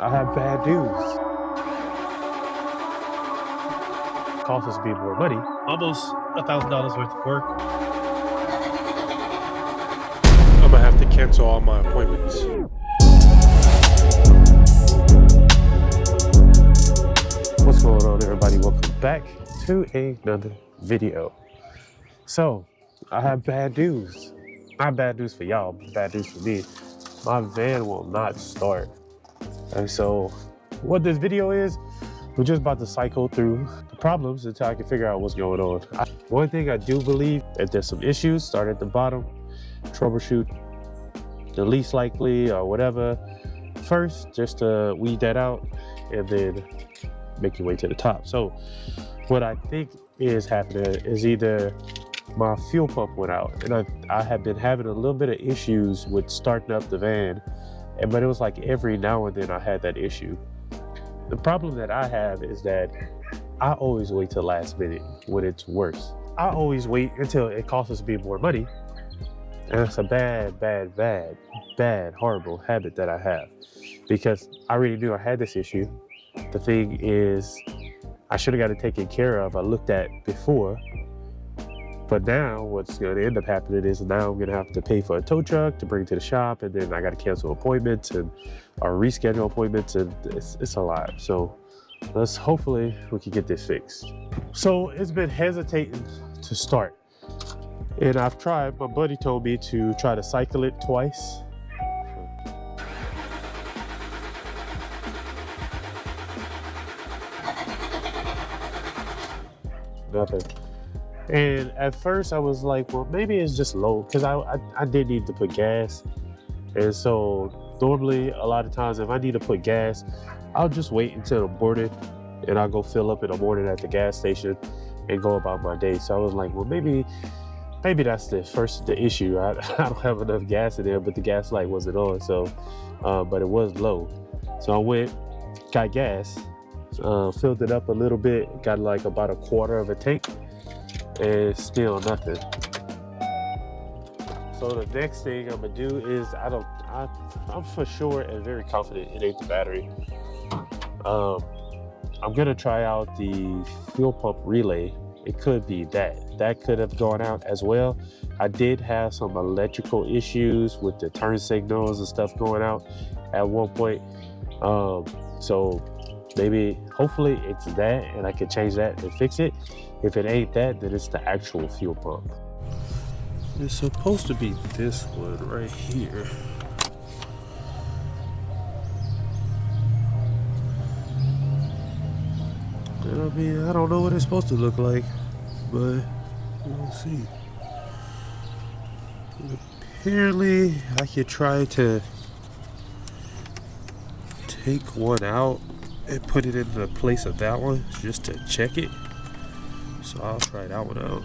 I have bad news. Cost us me more money, almost $1,000 worth of work. I'm gonna have to cancel all my appointments. What's going on, everybody? Welcome back to another video. So, I have bad news. Not bad news for y'all, but bad news for me. My van will not start. And so, what this video is, we're just about to cycle through the problems until I can figure out what's going on. One thing I do believe, if there's some issues, start at the bottom, troubleshoot the least likely or whatever first, just to weed that out, and then make your way to the top. So what I think is happening is either my fuel pump went out, and I have been having a little bit of issues with starting up the van, but it was like every now and then I had that issue. The problem that I have is that I always wait till last minute when it's worse. I always wait until it costs me more money. And it's a bad, horrible habit that I have, because I already knew I had this issue. The thing is, I should have got it taken care of. I looked at before, but now what's going to end up happening is now I'm going to have to pay for a tow truck to bring to the shop, and then I got to cancel appointments or reschedule appointments, and it's a lot. So hopefully we can get this fixed. So it's been hesitating to start. And I've tried, my buddy told me to try to cycle it twice. Nothing. And at first I was like, well, maybe it's just low, because I did need to put gas. And so normally a lot of times if I need to put gas, I'll just wait until I'm boarded and I'll go fill up in the morning at the gas station and go about my day. So I was like, well, maybe that's the issue. I don't have enough gas in there, but the gas light wasn't on. So, but it was low. So I went, got gas, filled it up a little bit, got like about a quarter of a tank, and still nothing. So the next thing I'm gonna do is, I'm for sure and very confident it ain't the battery. I'm gonna try out the fuel pump relay. It could be that could have gone out as well. I did have some electrical issues with the turn signals and stuff going out at one point. So maybe, hopefully it's that and I can change that and fix it. If it ain't that, then it's the actual fuel pump. It's supposed to be this one right here. I mean, I don't know what it's supposed to look like, but we'll see. Apparently, I could try to take one out and put it in the place of that one just to check it. So I'll try that one out.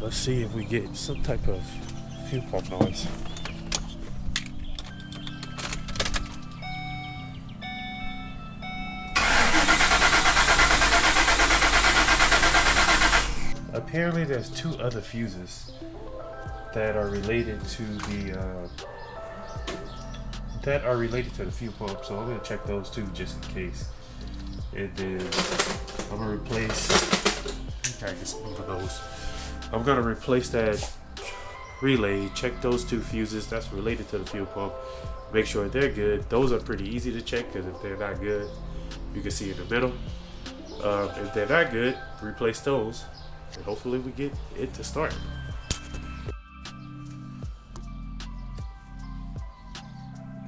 Let's see if we get some type of fuel pump noise. Apparently there's two other fuses that are related to the fuel pump, so I'm gonna check those two just in case. And then I'm gonna replace, I'm gonna replace that relay, check those two fuses that's related to the fuel pump, make sure they're good. Those are pretty easy to check, because if they're not good, you can see in the middle. If they're not good, replace those, and hopefully we get it to start.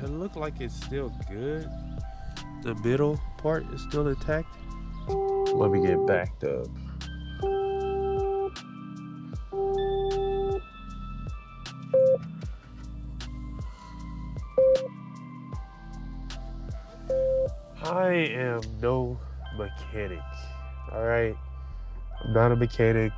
It looked like it's still good. The middle part is still intact. Let me get backed up. I am no mechanic, all right? I'm not a mechanic.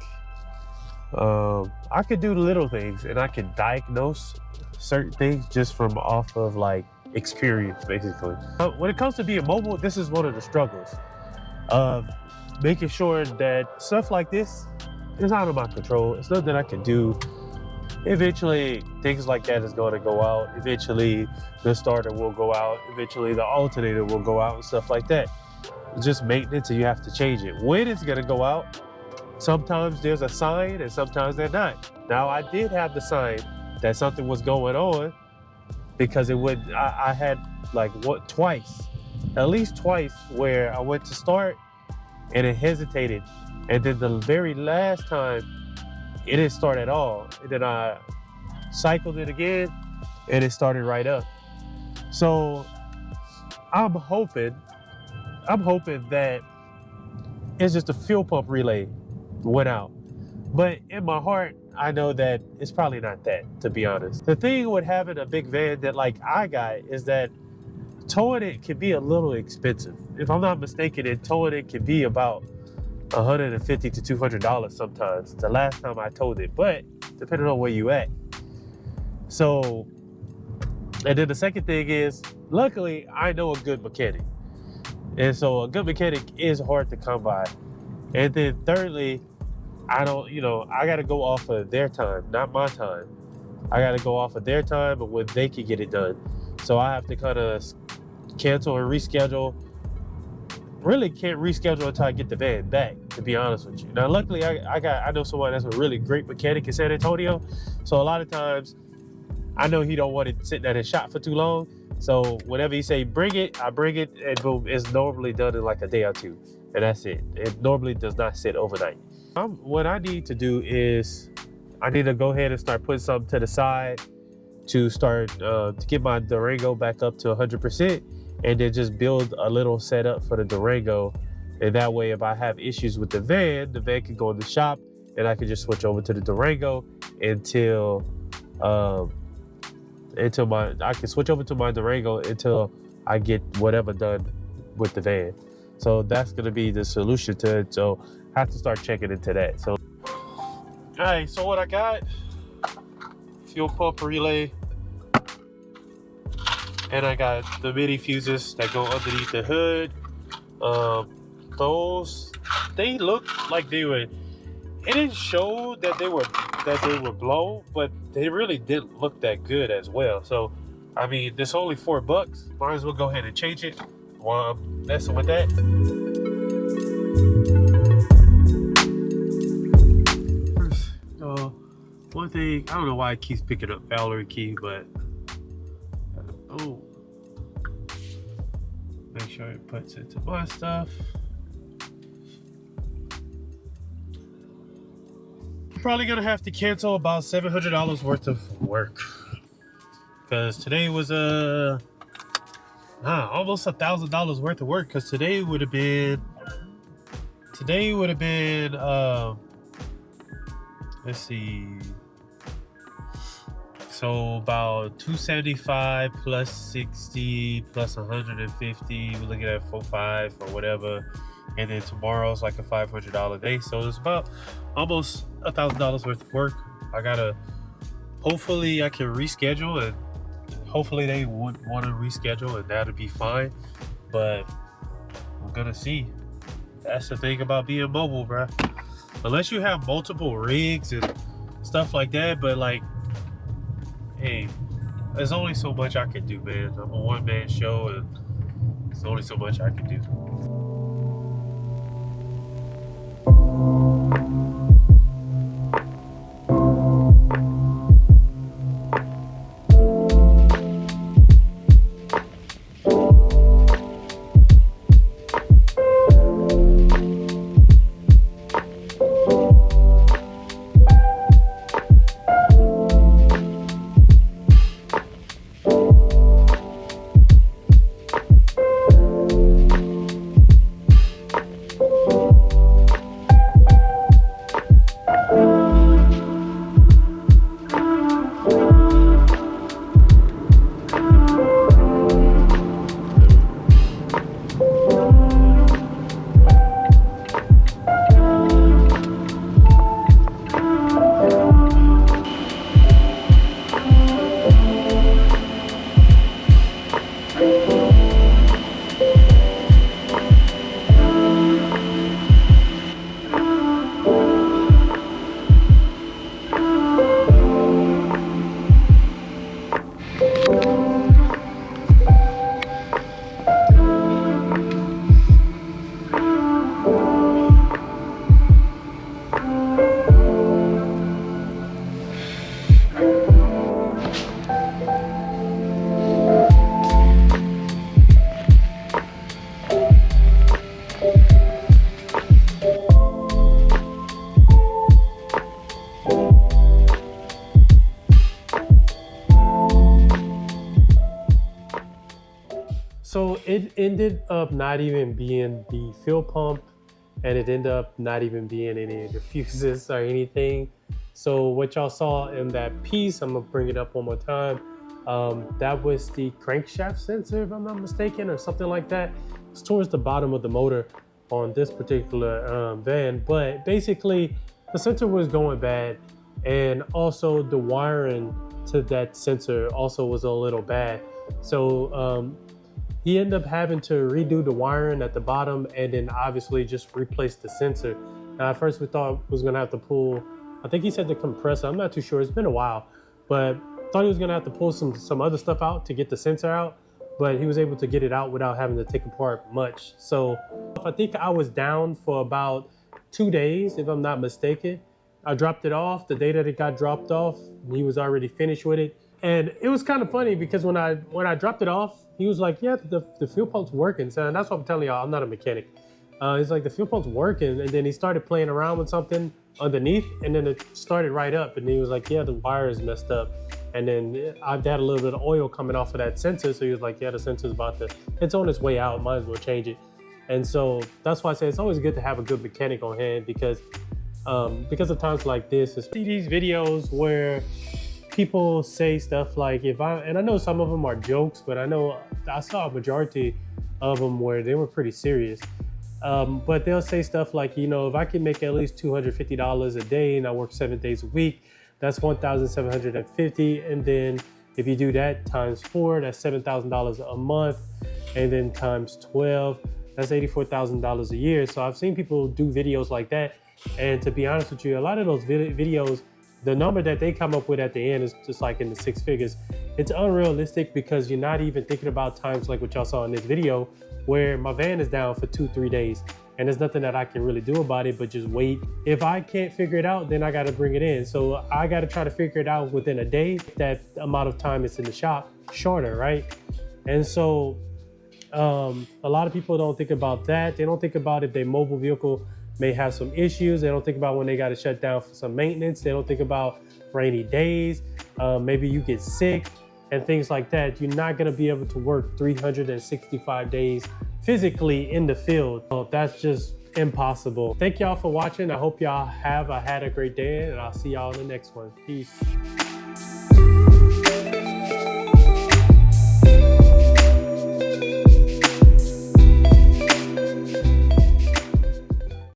I could do little things, and I could diagnose certain things just from off of like experience, basically. When it comes to being mobile, this is one of the struggles of making sure that stuff like this is out of my control. It's nothing I can do eventually things like that is going to go out. Eventually the starter will go out. Eventually the alternator will go out and stuff like that. It's just maintenance, and you have to change it. When it's going to go out, sometimes there's a sign and sometimes they're not. Now, I did have the sign that something was going on, because I had like at least twice where I went to start and it hesitated. And then the very last time it didn't start at all. And then I cycled it again and it started right up. So I'm hoping that it's just a fuel pump relay went out. But in my heart, I know that it's probably not that, to be honest. The thing with having a big van that like I got is that towing it can be a little expensive. If I'm not mistaken, towing it can be about $150 to $200 sometimes, the last time I towed it, but depending on where you at. So, and then the second thing is, luckily, I know a good mechanic. And so a good mechanic is hard to come by. And then thirdly, I gotta go off of their time, not my time. I gotta go off of their time, but when they can get it done. So I have to kind of cancel and reschedule. Really can't reschedule until I get the van back, to be honest with you. Now, luckily, I know someone that's a really great mechanic in San Antonio. So a lot of times, I know he don't want it sitting at his shop for too long. So whenever he say bring it, I bring it, and boom, it's normally done in like a day or two, and that's it. It normally does not sit overnight. What I need to do is I need to go ahead and start putting something to the side to start to get my Durango back up to 100%, and then just build a little setup for the Durango. And that way, if I have issues with the van can go in the shop, and I can just switch over to the Durango until I can switch over to my Durango until I get whatever done with the van. So that's gonna be the solution to it. So I have to start checking into that. So, all right, so what I got, fuel pump relay, and I got the mini fuses that go underneath the hood. Those, they look like they were, it didn't show that they were blown, but they really didn't look that good as well. So, I mean, it's only $4. Might as well go ahead and change it while I'm messing with that. One thing, I don't know why it keeps picking up Valerie key, but make sure it puts into my stuff. I'm probably gonna have to cancel about $700 worth of work, because today was almost $1,000 worth of work. Because today would have been let's see, so about 275 plus 60 plus 150, we're looking at 45 or whatever. And then tomorrow's like a $500 day, so it's about almost $1,000 worth of work. Hopefully I can reschedule, and hopefully they would want to reschedule, and that'll be fine. But we're gonna see. That's the thing about being mobile, bro. Unless you have multiple rigs and stuff like that, but like, hey, there's only so much I can do, man. I'm a one-man show, and there's only so much I can do. So it ended up not even being the fuel pump, and it ended up not even being any of the fuses or anything. So what y'all saw in that piece, I'm gonna bring it up one more time. That was the crankshaft sensor, if I'm not mistaken, or something like that. It's towards the bottom of the motor on this particular van. But basically, the sensor was going bad, and also the wiring to that sensor also was a little bad. So he ended up having to redo the wiring at the bottom and then obviously just replace the sensor. Now, at first we thought he was gonna have to pull, I think he said the compressor, I'm not too sure, it's been a while, but thought he was gonna have to pull some other stuff out to get the sensor out, but he was able to get it out without having to take apart much. So I think I was down for about 2 days, if I'm not mistaken. I dropped it off. The day that it got dropped off, he was already finished with it. And it was kind of funny because when I dropped it off, he was like, yeah, the fuel pump's working. So that's what I'm telling y'all, I'm not a mechanic. He's like, the fuel pump's working. And then he started playing around with something underneath, and then it started right up. And he was like, yeah, the wire is messed up. And then I've had a little bit of oil coming off of that sensor. So he was like, yeah, the sensor's it's on its way out, might as well change it. And so that's why I say it's always good to have a good mechanic on hand because of times like this. I see these videos where people say stuff like, and I know some of them are jokes, but I saw a majority of them where they were pretty serious. But they'll say stuff like, if I can make at least $250 a day and I work 7 days a week, that's $1,750. And then if you do that times 4, that's $7,000 a month. And then times 12, that's $84,000 a year. So I've seen people do videos like that. And to be honest with you, a lot of those videos, the number that they come up with at the end is just like in the 6 figures. It's unrealistic because you're not even thinking about times like what y'all saw in this video where my van is down for 2-3 days and there's nothing that I can really do about it but just wait. If I can't figure it out, then I got to bring it in. So I got to try to figure it out within a day. That amount of time it's in the shop shorter, right? And so a lot of people don't think about that. They don't think about if their mobile vehicle may have some issues. They don't think about when they got to shut down for some maintenance. They don't think about rainy days. Maybe you get sick and things like that. You're not going to be able to work 365 days physically in the field. So that's just impossible. Thank y'all for watching. I hope y'all have had a great day, and I'll see y'all in the next one. Peace.